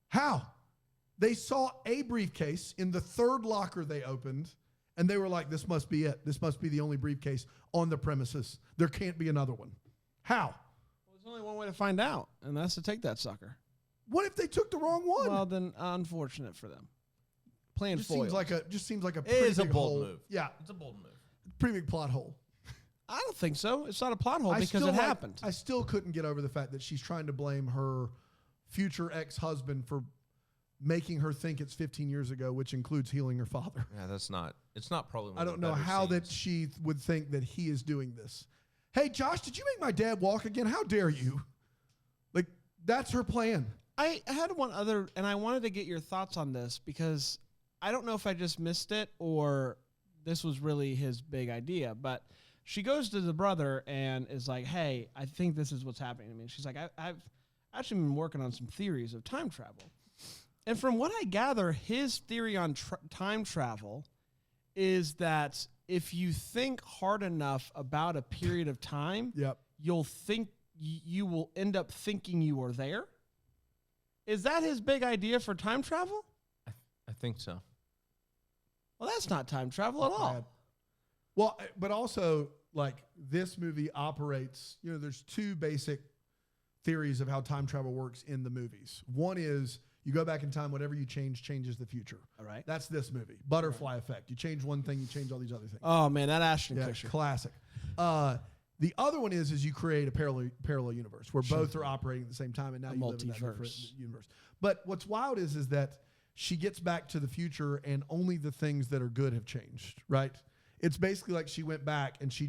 How? They saw a briefcase in the third locker they opened, and they were like, this must be it. This must be the only briefcase on the premises. There can't be another one. How? Well, there's only one way to find out, and that's to take that sucker. What if they took the wrong one? Well, then unfortunate for them. Playing just foil. seems like a It pretty is a big bold hole. move. Yeah, It's a bold move. pretty big plot hole. I don't think so. It's not a plot hole because still it happened. I still couldn't get over the fact that she's trying to blame her future ex-husband for making her think it's 15 years ago, which includes healing her father. Yeah, it's not probably one I of don't the know better how that scenes. she would think that he is doing this. Hey, Josh, did you make my dad walk again? How dare you? Like, that's her plan. I had one other, and I wanted to get your thoughts on this because I don't know if I just missed it or this was really his big idea, but she goes to the brother and is like, hey, I think this is what's happening to me. And she's like, I've actually been working on some theories of time travel. And from what I gather, his theory on time travel is that if you think hard enough about a period of time, Yep. you'll think you will end up thinking you are there. Is that his big idea for time travel? I think so. Well, that's not time travel at all. Bad. Well, but also, like, this movie operates, there's two basic theories of how time travel works in the movies. One is you go back in time, whatever you change changes the future. All right. That's this movie. Butterfly effect. You change one thing, you change all these other things. Oh, man, that Ashton Yeah, Kutcher. classic. The other one is you create a parallel universe where both are operating at the same time, and now you live in that different multiverse. universe. But what's wild is that she gets back to the future, and only the things that are good have changed. Right? It's basically like she went back and she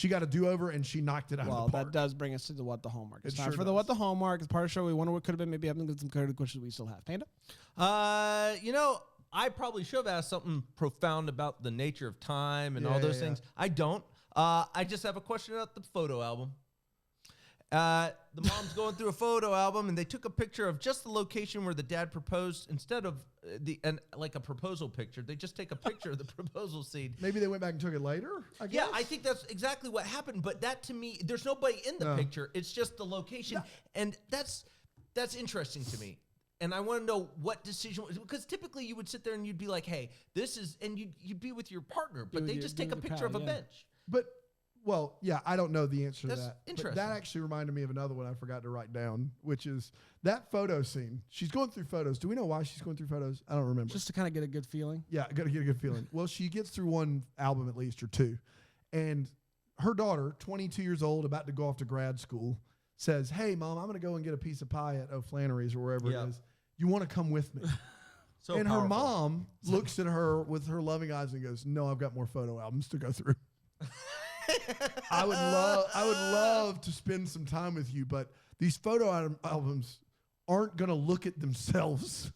got a do-over and she knocked it out Well, of the park. that does bring us to the What the Hallmark. It's It time sure for the does. What the Hallmark. It's part of the show. We wonder what could have been. Maybe having some credit questions we still have. Panda? I probably should have asked something profound about the nature of time and all those Yeah. things. I don't. I just have a question about the photo album. The mom's going through a photo album, and they took a picture of just the location where the dad proposed instead of like a proposal picture. They just take a picture of the proposal scene. Maybe they went back and took it later, I guess? Yeah, I think that's exactly what happened. But that, to me, there's nobody in the picture. It's just the location. No. And that's interesting to me. And I want to know what decision, because typically you would sit there and you'd be like, hey, this is, and you'd be with your partner, but they just take a picture of a bench. But, well, yeah, I don't know the answer to that. Interesting. But that actually reminded me of another one I forgot to write down, which is that photo scene. She's going through photos. Do we know why she's going through photos? I don't remember. Just to kind of get a good feeling. Yeah, got to get a good feeling. Well, she gets through one album at least or two. And her daughter, 22 years old, about to go off to grad school, says, hey, Mom, I'm going to go and get a piece of pie at O'Flannery's or wherever it is. You want to come with me? And powerful. her mom looks at her with her loving eyes and goes, no, I've got more photo albums to go through. I would love to spend some time with you, but these photo albums aren't going to look at themselves.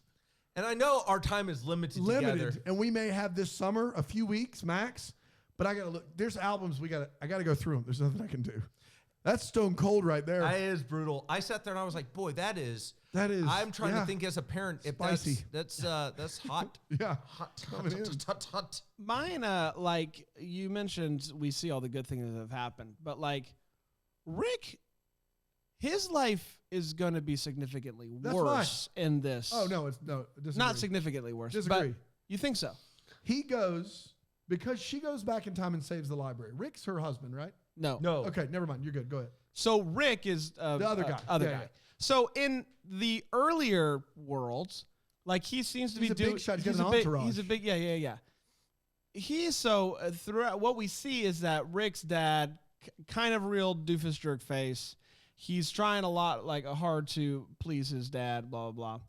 And I know our time is limited together. And we may have this summer, a few weeks max, but I got to look. There's albums I got to go through them. There's nothing I can do. That's stone cold right there. That is brutal. I sat there and I was like, boy, that is. I'm trying to think as a parent if spicy. That's hot. Yeah. Hot. Mine, like you mentioned, we see all the good things that have happened, but like Rick, his life is going to be significantly worse in this. Oh, no, disagree. Not significantly worse. Disagree. But you think so? He goes, because she goes back in time and saves the library. Rick's her husband, right? No. Okay, never mind. You're good. Go ahead. So Rick is the other guy. Yeah. So in the earlier worlds, like he seems to be doing. Big shot. He's a big. Yeah. Throughout what we see is that Rick's dad, kind of real doofus jerk face. He's trying a lot, like hard to please his dad. Blah blah blah.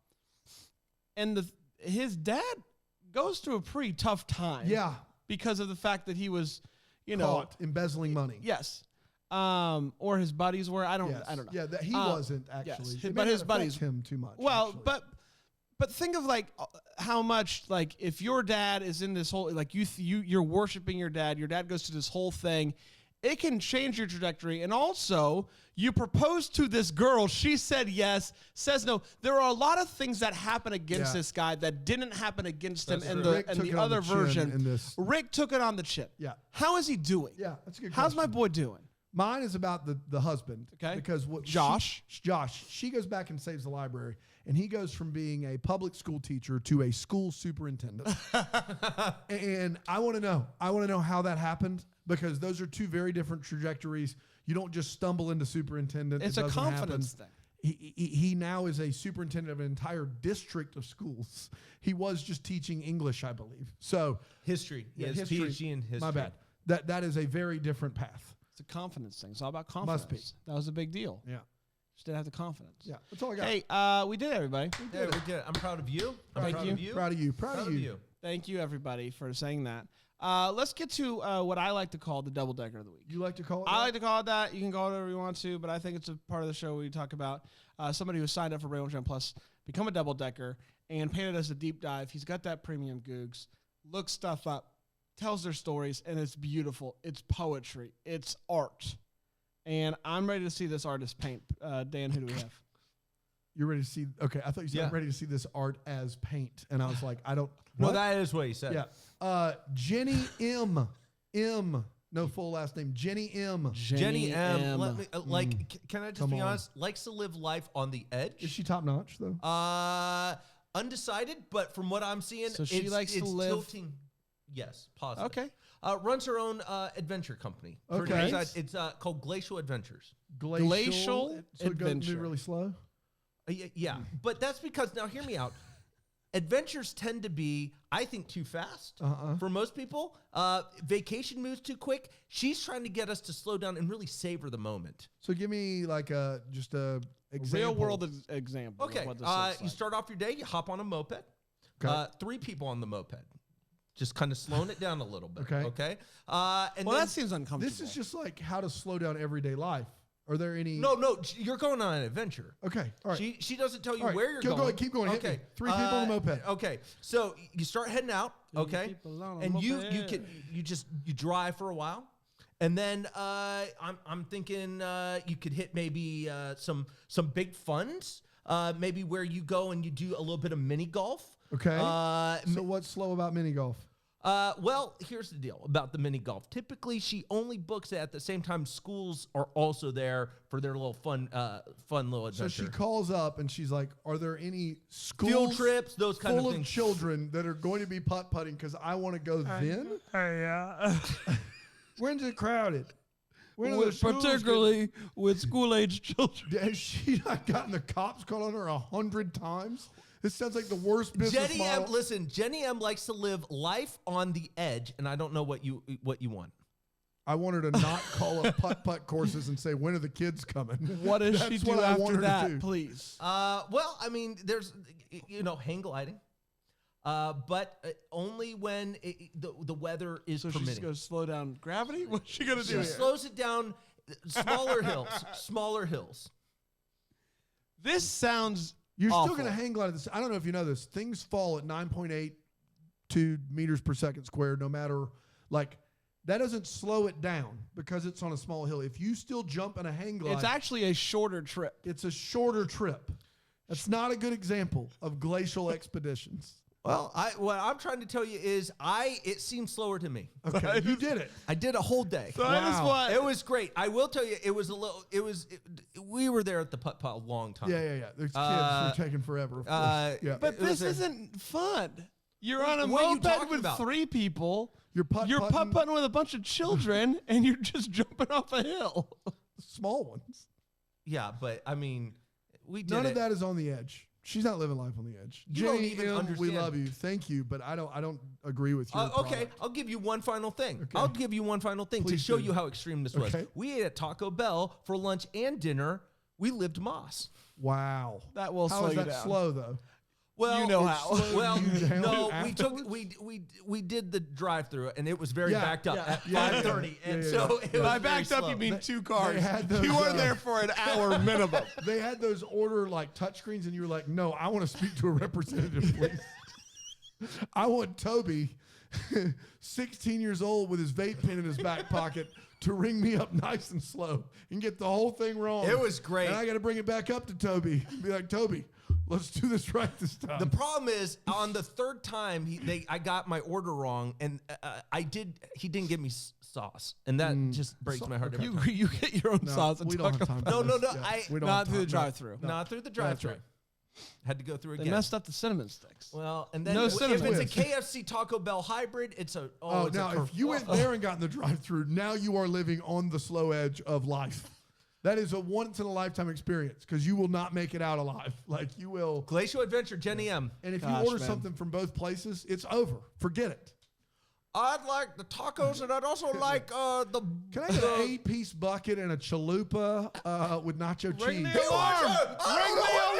And his dad goes through a pretty tough time. Yeah. Because of the fact that he was, caught embezzling money. Yes. Or his buddies were. I don't know. Yeah, that he wasn't actually. Yes. But his buddies him too much. Well, actually. but think of like how much, like if your dad is in this whole, like you're worshiping your dad goes to this whole thing, it can change your trajectory. And also you propose to this girl, she said yes, says no. There are a lot of things that happen against this guy that didn't happen against him in the other version. Rick took it on the chin. Yeah. How is he doing? Yeah, that's a good How's question. my boy doing? Mine is about the husband. Okay. Because Josh, she goes back and saves the library, and he goes from being a public school teacher to a school superintendent. And I want to know how that happened, because those are two very different trajectories. You don't just stumble into superintendent. It's a confidence thing. He now is a superintendent of an entire district of schools. He was just teaching English, I believe. So history. Yeah, yes, history. PhD in history. My bad. That is a very different path. It's a confidence thing. It's all about confidence. Must be. That was a big deal. Yeah. Just didn't have the confidence. Yeah. That's all I got. Hey, we did it, everybody. We did. I'm proud of you. Thank you. Proud of you. Thank you, everybody, for saying that. Let's get to what I like to call the double decker of the week. You like to call it I like to call it that. You can call it whatever you want to, but I think it's a part of the show where we talk about somebody who signed up for Rainbow Jam Plus, become a double decker, and Panda does a deep dive. He's got that premium Googs, looks stuff up, tells their stories, and it's beautiful. It's poetry. It's art. And I'm ready to see this artist paint. Dan, who do we have? You're ready to see? Okay, I thought you said I'm ready to see this art as paint, and I was like, I don't. Well, that is what he said. Yeah. Jenny M. No full last name. Jenny M. Jenny M. Let me, can I just be honest? Likes to live life on the edge. Is she top notch though? Undecided, but from what I'm seeing, so she likes to live. Tilting. Yes, positive. Okay. Runs her own adventure company. Okay. It's called Glacial Adventures. Glacial so it goes Adventure. really slow. Yeah, but that's because, now hear me out. Adventures tend to be, I think, too fast for most people. Vacation moves too quick. She's trying to get us to slow down and really savor the moment. So give me like just a example. Real world example. Okay, of what this looks you like. start off your day, you hop on a moped. Okay. 3 people on the moped. Just kind of slowing it down a little bit. Okay. And that seems uncomfortable. This is just like how to slow down everyday life. Are there any? No, you're going on an adventure. Okay, all right. She doesn't tell you All right, where you're go going. ahead, keep going. Okay, 3 people on a moped. Okay, so you start heading out. Okay, and you drive for a while, And then I'm thinking you could hit maybe some big funds, maybe where you go and you do a little bit of mini golf. Okay. So what's slow about mini golf? Well, here's the deal about the mini golf. Typically, she only books it at the same time schools are also there for their little fun little adventure. So she calls up and she's like, "Are there any schools Field trips, those kind of full things. of children that are going to be putt-putting because I want to go then? Yeah. When's it crowded? When are the schools Particularly with school-age children. Has she not gotten the cops called on her 100 times? This sounds like the worst business Jenny model. M, listen, Jenny M likes to live life on the edge, and I don't know what you want. I want her to not call up putt-putt courses and say, when are the kids coming? What does she That's do what I want after her to that, do. please? Well, I mean, there's, hang gliding, but only when the weather is So she's permitting. going to slow down gravity? What's she going to do She here? slows it down, smaller hills. This sounds You're awful. still going to hang glide this. I don't know if you know this. Things fall at 9.82 meters per second squared, no matter, like, that doesn't slow it down because it's on a small hill. If you still jump in a hang glide, It's actually a shorter trip. it's a shorter trip. That's not a good example of glacial expeditions. Well, what I'm trying to tell you is it seemed slower to me. Okay, you did it. I did a whole day. So that is Wow. what It was great. I will tell you, we were there at the putt-putt a long time. Yeah. There's kids who are taking forever. Of course. Yeah. But It was this isn't fun. You're on a What are you moped talking with about? 3 people. You're putt-putting. putt-putting with a bunch of children, and you're just jumping off a hill. Small ones. Yeah, but I mean, we did None it. of that is on the edge. She's not living life on the edge. You don't Jenny even M, understand. we love you. Thank you, but I don't agree with your Okay, product. I'll give you one final thing. Okay. I'll give you one final thing to Please show do. you how extreme this was. Okay. We ate at Taco Bell for lunch and dinner. We lived Moss. Wow. That will How slow is you that down. slow though? Well, You know it how. slowed Well, you down no, afterwards? we did the drive-through, and it was very Yeah, backed up yeah, at yeah, 5:30, yeah, and yeah, so yeah. it was By very backed up, slow. you mean 2 cars. had those, You were there for an hour minimum. They had those order like touchscreens, and you were like, "No, I want to speak to a representative, please. I want Toby, 16 years old, with his vape pen in his back pocket, to ring me up nice and slow and get the whole thing wrong." It was great. And I got to bring it back up to Toby. Be like, "Toby, let's do this right this time." The problem is, on the third time, I got my order wrong, and he didn't give me sauce, and that just breaks my heart. every time. You get your own No, sauce and we don't talk have time. about for No, this. no, Yeah, I- we don't Not have through the time. No. drive-through. Not through the drive-thru. right. Had to go through They again. messed up the cinnamon sticks. Well, and then No if cinnamon. it's a KFC Taco Bell hybrid, it's a Oh, it's now a if you went there and got in the drive-through, now you are living on the slow edge of life. That is a once-in-a-lifetime experience because you will not make it out alive. Like you will. Glacial Adventure, Jenny M. And if Gosh, you order man. something from both places, it's over. Forget it. I'd like the tacos, and I'd also like the. Can I get an 8-piece bucket and a chalupa with nacho Ring cheese? the alarm! Ring the alarm!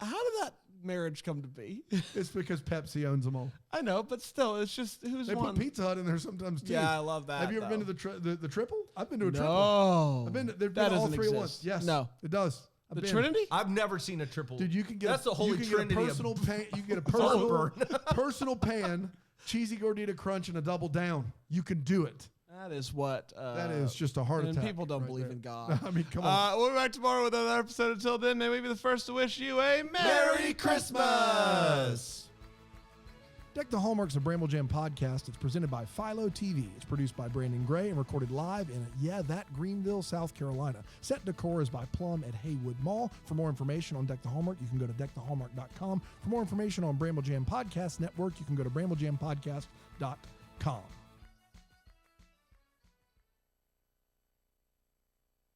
How did that marriage come to be? It's because Pepsi owns them all. I know, but still, it's just who's They one? put Pizza Hut in there sometimes too. Yeah, I love that. Have you ever been to though. the triple? I've been to a triple. No, I've been. They've that been all doesn't 3 at exist. once. Yes. No, It does. I've the been. Trinity. I've never seen a triple. Dude, you can get That's the holy you can trinity Get a of personal pan. You can get a Heartburn. personal pan, cheesy gordita crunch, and a double down. You can do it. That is what. That is just a heart and attack. people don't right believe there. in God. I mean, come on. We'll be back tomorrow with another episode. Until then, may we be the first to wish you a Merry Christmas! Deck the Hallmark's a Bramble Jam podcast. It's presented by Philo TV. It's produced by Brandon Gray and recorded live in, Greenville, South Carolina. Set decor is by Plum at Haywood Mall. For more information on Deck the Hallmark, you can go to deckthehallmark.com. For more information on Bramble Jam Podcast Network, you can go to bramblejampodcast.com.